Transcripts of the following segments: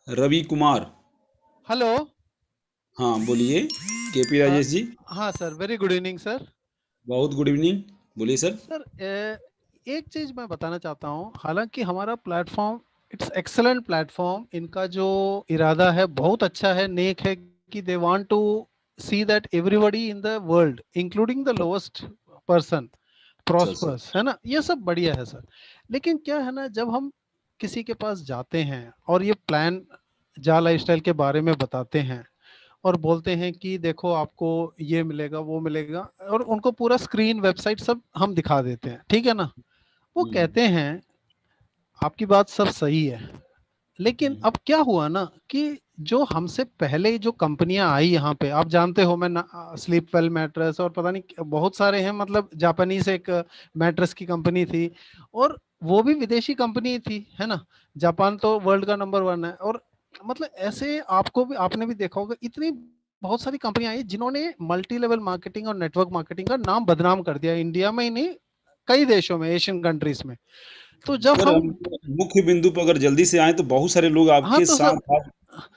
Ravi Kumar. Hello. हाँ बोलिए। KP अ, राजेश जी। हाँ sir, very good evening sir. बहुत गुड इवनिंग। बोलिए सर। सर, एक चीज़ मैं बताना चाहता हूँ। हालांकि हमारा प्लेटफॉर्म इट्स एक्सलेंट प्लेटफॉर्म, इनका जो इरादा है बहुत अच्छा है, नेक है, कि they want to see that everybody in the world including the lowest person अच्छा सर। प्रॉस्पर्स, है ना। ये सब बढ़िया है सर। लेकिन क्या है ना, जब हम किसी के पास जाते हैं और ये प्लान जा लाइफस्टाइल के बारे में बताते हैं और बोलते हैं कि देखो आपको ये मिलेगा वो मिलेगा, और उनको पूरा स्क्रीन वेबसाइट सब हम दिखा देते हैं, ठीक है ना। वो हम्म, कहते हैं आपकी बात सब सही है, लेकिन हम्म, अब क्या हुआ ना कि जो हमसे पहले जो कंपनियां आई यहाँ पे, आप जानते हो, मैं स्लीप वेल मैट्रेस और पता नहीं बहुत सारे हैं, मतलब जापानीज एक मैट्रेस की कंपनी थी, और वो भी विदेशी कंपनी थी, है ना। जापान तो वर्ल्ड का नंबर वन है। और मतलब ऐसे आपको भी, आपने भी देखा होगा, इतनी बहुत सारी कंपनियां आई जिन्होंने मल्टी लेवल मार्केटिंग और नेटवर्क मार्केटिंग का नाम बदनाम कर दिया, इंडिया में ही नहीं, कई देशों में, एशियन कंट्रीज में। तो जब सर हम, हम मुख्य बिंदु पर अगर जल्दी से आए तो बहुत सारे लोग हाँ आपके तो साथ सर, आज।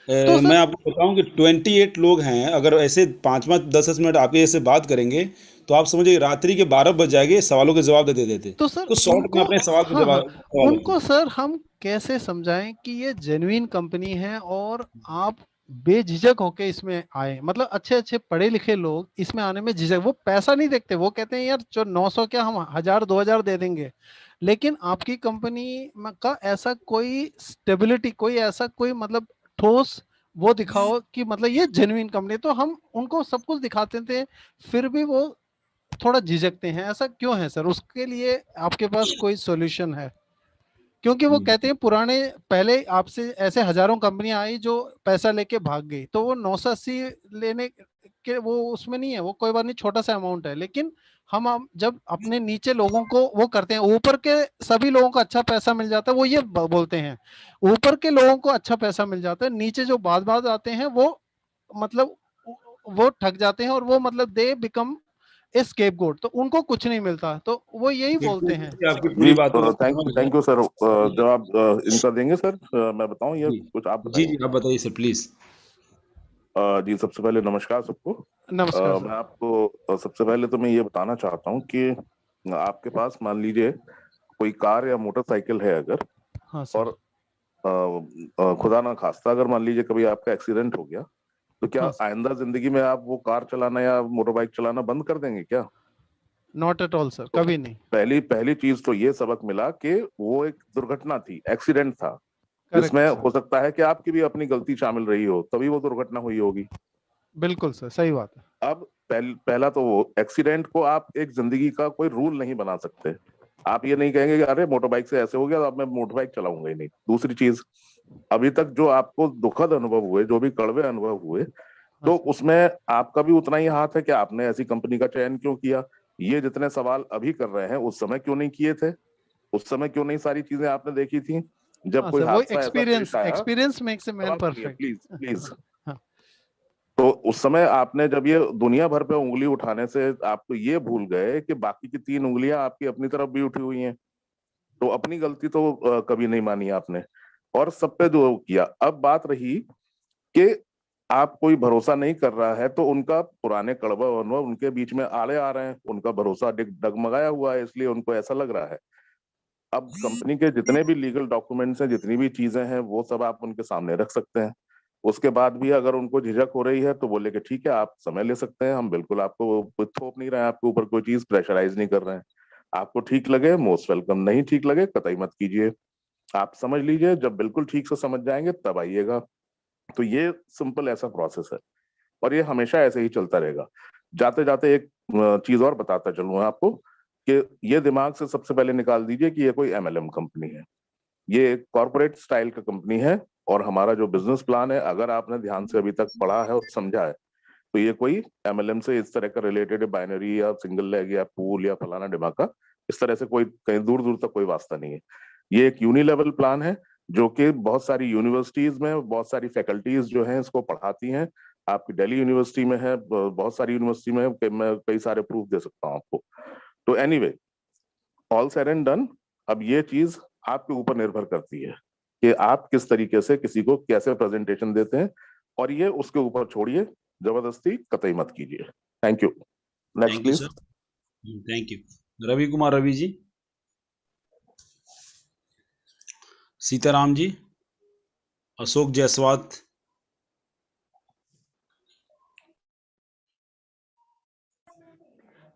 तो मैं सर, आपको बताऊं कि 28 लोग हैं। अगर ऐसे 5-5 10 10 मिनट आपके ऐसे बात करेंगे तो आप समझिए रात्रि के 12 बज जाएंगे सवालों के जवाब देते देते। तो सर तो शॉर्ट में उनको, अपने सवाल पे हाँ हाँ, सवाल उनको रखिए। सर हम कैसे समझाएं कि ये जेन्युइन कंपनी है, और आप बेझिझक होके इसमें आए। मतलब अच्छे अच्छे पढ़े लिखे लोग इसमें आने में झिझक, वो पैसा नहीं देखते, वो कहते हैं यार जो 900 क्या, हम 1000 2000 दे देंगे। लेकिन आपकी कंपनी का ऐसा कोई स्टेबिलिटी, कोई ऐसा कोई मतलब ठोस वो दिखाओ कि मतलब ये जेन्युइन कंपनी, तो हम उनको सब कुछ दिखाते थे, फिर भी वो थोड़ा झिझकते हैं। ऐसा क्यों है सर? उसके लिए आपके पास कोई सॉल्यूशन है? क्योंकि वो कहते हम्म। हैं पुराने, पहले आपसे ऐसे हजारों कंपनियां आई जो पैसा लेके भाग गई, तो वो 980 लेने के वो उसमें नहीं है, वो कोई बात नहीं, छोटा सा अमाउंट है। लेकिन हम जब अपने नीचे लोगों को वो करते हैं, ऊपर के सभी लोगों को अच्छा पैसा मिल जाता है, वो ये बोलते हैं ऊपर के लोगों को अच्छा पैसा मिल जाता है, नीचे जो बाद बाद आते हैं वो मतलब वो ठग जाते हैं, और वो मतलब दे बिकम स्केपगोट, तो उनको कुछ नहीं मिलता, तो वो यही बोलते हैं। देखिए, आपकी जी, पूरी बात मैं समझ गया। Thank you sir. जी जवाब इनका देंगे सर। मैं बताऊं या जी कुछ आप जी बताएंगे? जी, आप बताइए सर प्लीज। जी, सबसे पहले नमस्कार सबको। नमस्कार मैं सर। आपको सबसे पहले तो मैं ये बताना चाहता हूँ कि आपके पास मान लीजिए कोई कार या मोटरसाइकिल है अगर, हाँ और सर। खुदा ना खास्ता अगर मान लीजिए कभी आपका एक्सीडेंट हो गया, तो क्या हाँ, आइंदा जिंदगी में आप वो कार चलाना या मोटर बाइक चलाना बंद कर देंगे क्या? नॉट एट ऑल सर, तो कभी नहीं। पहली पहली चीज तो ये सबक मिला कि वो एक दुर्घटना थी, एक्सीडेंट था, जिसमें करेक्ट सर। हो सकता है कि आपकी भी अपनी गलती शामिल रही हो, तभी वो दुर्घटना हुई होगी। बिल्कुल सर, सही बात है। अब पहला तो वो एक्सीडेंट को आप एक जिंदगी का कोई रूल नहीं बना सकते। आप ये नहीं कहेंगे कि अरे मोटर बाइक से ऐसे हो गया तो अब मैं मोटर बाइक चलाऊंगा ही नहीं। दूसरी चीज, अभी तक जो आपको दुखद अनुभव हुए, जो भी कड़वे अनुभव हुए, हाँ तो सर। उसमें आपका भी उतना ही हाथ है कि आपने ऐसी कंपनी का चयन क्यों किया। ये जितने सवाल अभी कर रहे हैं उस समय क्यों नहीं किए थे? उस समय क्यों नहीं सारी चीजें आपने देखी थी? जब हाँ कोई सर, वो हादसा ऐसा पेश एक्सपीरियंस, आया, एक्सपीरियंस मेक्स ए मैन सवाल सुनिए परफेक्ट। Please please. हाँ। तो उस समय आपने जब ये दुनिया भर पे उंगली उठाने से आप तो ये भूल गए कि बाकी की 3 उंगलियां आपकी अपनी तरफ भी उठी हुई हैं। तो अपनी गलती तो कभी नहीं मानी आपने, और सब पे जो किया। अब बात रही कि आप कोई भरोसा नहीं कर रहा है, तो उनका पुराने कड़वा अनुभव उनके बीच में आड़े आ रहे हैं, उनका भरोसा डगमगाया हुआ है, इसलिए उनको ऐसा लग रहा है। अब कंपनी के जितने भी लीगल डॉक्यूमेंट्स हैं, जितनी भी चीजें हैं, वो सब आप उनके सामने रख सकते हैं। उसके बाद भी अगर उनको झिझक हो रही है तो बोले कि ठीक है, आप समय ले सकते हैं, हम बिल्कुल आपको कोई थोप नहीं रहे हैं, आपके ऊपर कोई चीज प्रेशराइज नहीं कर रहे हैं। आपको ठीक लगे मोस्ट वेलकम, नहीं ठीक लगे कतई मत कीजिए। आप समझ लीजिए, जब बिल्कुल ठीक से समझ जाएंगे तब आइएगा। तो ये सिंपल ऐसा प्रोसेस है, और ये हमेशा ऐसे ही चलता रहेगा। जाते जाते एक चीज और बताता चलूँ आपको, कि ये दिमाग से सबसे पहले निकाल दीजिए कि ये कोई एमएलएम कंपनी है। ये एक कॉर्पोरेट स्टाइल का कंपनी है, और हमारा जो बिजनेस प्लान है, अगर आपने ध्यान से अभी तक पढ़ा है और समझा है, तो ये कोई एमएलएम से इस तरह का रिलेटेड बाइनरी या सिंगल लेग या पूल या फलाना डिमाका, इस तरह से कोई कहीं दूर दूर तक कोई वास्ता नहीं है। ये एक यूनी लेवल प्लान है, जो कि बहुत सारी यूनिवर्सिटीज में बहुत सारी फैकल्टीज जो हैं इसको पढ़ाती हैं। आपकी दिल्ली यूनिवर्सिटी में है, बहुत सारी यूनिवर्सिटी में है, मैं कई सारे प्रूफ दे सकता हूँ आपको। तो anyway, all said and done, अब ये चीज आपके ऊपर निर्भर करती है कि आप किस तरीके से किसी को कैसे प्रेजेंटेशन देते हैं, और ये उसके ऊपर छोड़िए, जबरदस्ती कतई मत कीजिए। Thank you. Next thank you please. Sir. Thank you. Ravi Kumar Ravi ji. Sitaram ji. Ashok Jaiswal.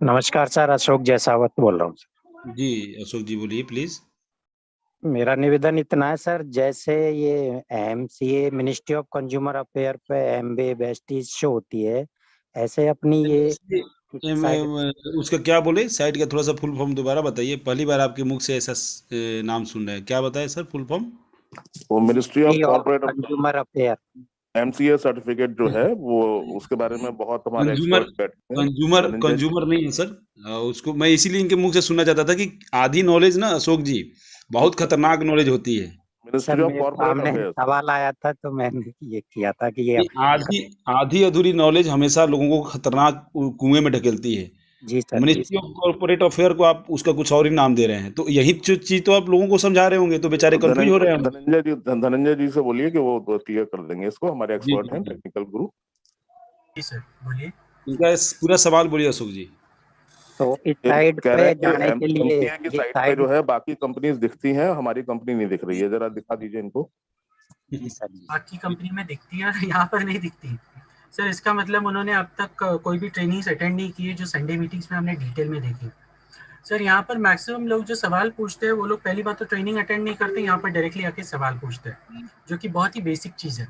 नमस्कार सर, अशोक जैसावत बोल रहा हूँ। जी अशोक जी बोलिए प्लीज। मेरा निवेदन इतना है सर, जैसे ये MCA ministry of consumer affair पे एमबीए बेस्टीज शो होती है, ऐसे अपनी ये साइट। उसका क्या बोले साइट का थोड़ा सा फुल फॉर्म दोबारा बताइए, पहली बार आपके मुख से ऐसा नाम सुन रहे हैं, क्या बताए सर फुल फॉर्म? वो ministry of corporate consumer affair, MCA certificate जो है वो, उसके बारे में बहुत हमारे कंज्यूमर एक्सपर्ट बैठे हैं। कंज्यूमर धनंजय जी, कंज्यूमर नहीं है सर। उसको मैं इसीलिए इनके मुख से सुनना चाहता था कि आधी नॉलेज ना अशोक जी बहुत खतरनाक नॉलेज होती है। सर मिनिस्ट्री ऑफ मेरे कॉर्पोरेट सामने अफेयर्स। सवाल आया था तो मैंने ये किया था कि ये ये आधी आधी अधूरी नॉलेज हमेशा लोगों को खतरनाक कुएं में ढकेलती है। जी सर, जी मिनिस्ट्री ऑफ कॉर्पोरेट अफेयर को आप उसका कुछ और ही नाम दे रहे हैं, तो यही चीज तो आप लोगों को समझा रहे होंगे, तो बेचारे कंफ्यूज हो रहे होंगे। धनंजय जी से बोलिए कि वो क्लियर कर देंगे इसको, हमारे जी एक्सपर्ट जी हैं, जी। टेक्निकल गुरु। जी सर बोलिए। इनका पूरा सवाल बोलिए अशोक जी। तो इस ये साइट कह पे रहे हैं कि जाने के लिए एमसीए की ये साइट पे साइट। जो है बाकी कंपनीज दिखती हैं, हमारी कंपनी नहीं दिख रही है, जरा दिखा दीजिए इनको। जी सर, जी बाकी कंपनी में दिखती है, यहाँ पर नहीं दिखती सर। इसका मतलब उन्होंने अब तक कोई भी ट्रेनिंग्स अटेंड नहीं की है जो संडे मीटिंग्स में हमने डिटेल में देखी। सर यहाँ पर मैक्सिमम लोग जो सवाल पूछते हैं वो लोग पहली बात तो ट्रेनिंग अटेंड नहीं करते, यहाँ पर डायरेक्टली आके सवाल पूछते हैं, जो कि बहुत ही बेसिक चीज़ है।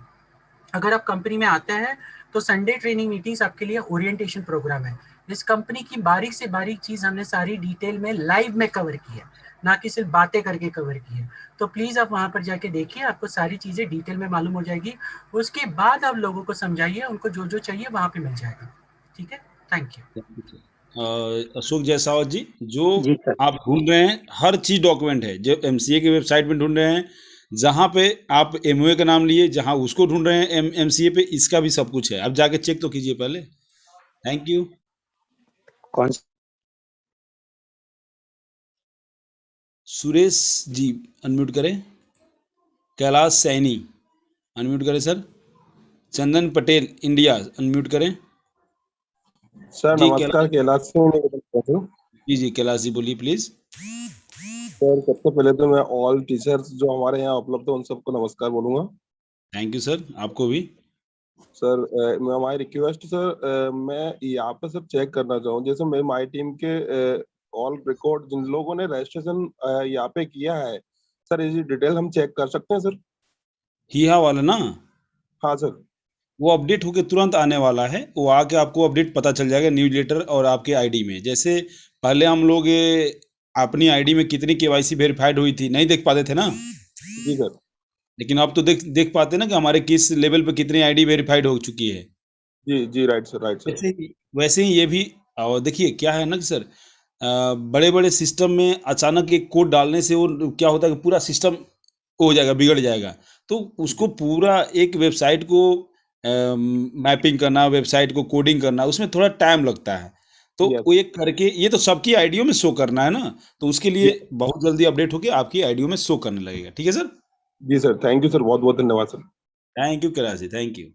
अगर आप कंपनी में आते हैं तो संडे ट्रेनिंग मीटिंग्स आपके लिए ओरिएंटेशन प्रोग्राम है। इस कंपनी की बारीक से बारीक चीज़ हमने सारी डिटेल में लाइव में कवर की है, ना कि सिर्फ बातें करके कवर की है। तो प्लीज़ आप वहाँ पर जाके देखिए, आपको सारी चीज़ें डिटेल में मालूम हो जाएगी। उसके बाद आप लोगों को समझाइए, उनको जो जो चाहिए वहाँ पे मिल जाएगा। ठीक है, थैंक यू। अशोक जायसवाल जी, जो जी सर। आप ढूंढ रहे हैं हर चीज डॉक्यूमेंट है, जो एमसीए की वेबसाइट में ढूंढ रहे हैं, जहां पे आप एमओए का नाम लिए जहां उसको ढूंढ रहे हैं एमसीए पे, इसका भी सब कुछ है, आप जाके चेक तो कीजिए पहले। Thank you. कौन सुरेश जी अनम्यूट करें। कैलाश सैनी अनम्यूट करें सर। चंदन पटेल इंडिया अनम्यूट करें। सर जी नमस्कार, कैलाश सिंह निवेदन कर रहा हूँ। जी कैलाश जी बोलिए प्लीज। सर सबसे पहले तो मैं ऑल टीचर्स जो हमारे यहाँ उपलब्ध है उन सबको नमस्कार बोलूंगा। थैंक यू सर, आपको भी। सर मैं हमारी रिक्वेस्ट सर, मैं यहाँ पे सब चेक करना चाहूँ, जैसे मैं माई टीम के ऑल रिकॉर्ड जिन लोगों ने रजिस्ट्रेशन यहाँ पे किया है सर, इसकी डिटेल हम चेक कर सकते हैं सर? हिया वाला ना, हाँ सर। वो अपडेट होके तुरंत आने वाला है, वो आके आपको अपडेट पता चल जाएगा न्यूज़लेटर और आपके आईडी में। जैसे पहले हम लोग अपनी आईडी में कितनी केवाईसी वेरीफाइड हुई थी नहीं देख पाते थे ना, जी सर। लेकिन अब तो देख पाते ना कि हमारे किस लेवल पे कितनी आईडी वेरीफाइड हो चुकी है। जी जी राइट सर, राइट सर। वैसे ही ये भी। और देखिए क्या है ना कि सर, बड़े बड़े सिस्टम में अचानक एक कोड डालने से वो क्या होता है कि पूरा सिस्टम हो जाएगा, बिगड़ जाएगा। तो उसको पूरा एक वेबसाइट को मैपिंग करना, वेबसाइट को कोडिंग करना, उसमें थोड़ा टाइम लगता है। तो Yes. वो एक करके ये तो सबकी आईडियो में शो करना है ना, तो उसके लिए बहुत जल्दी अपडेट होके आपकी आईडियो में शो करने लगेगा। ठीक है सर। जी सर, थैंक यू सर, बहुत बहुत धन्यवाद sir. Thank you Kailash ji, thank you.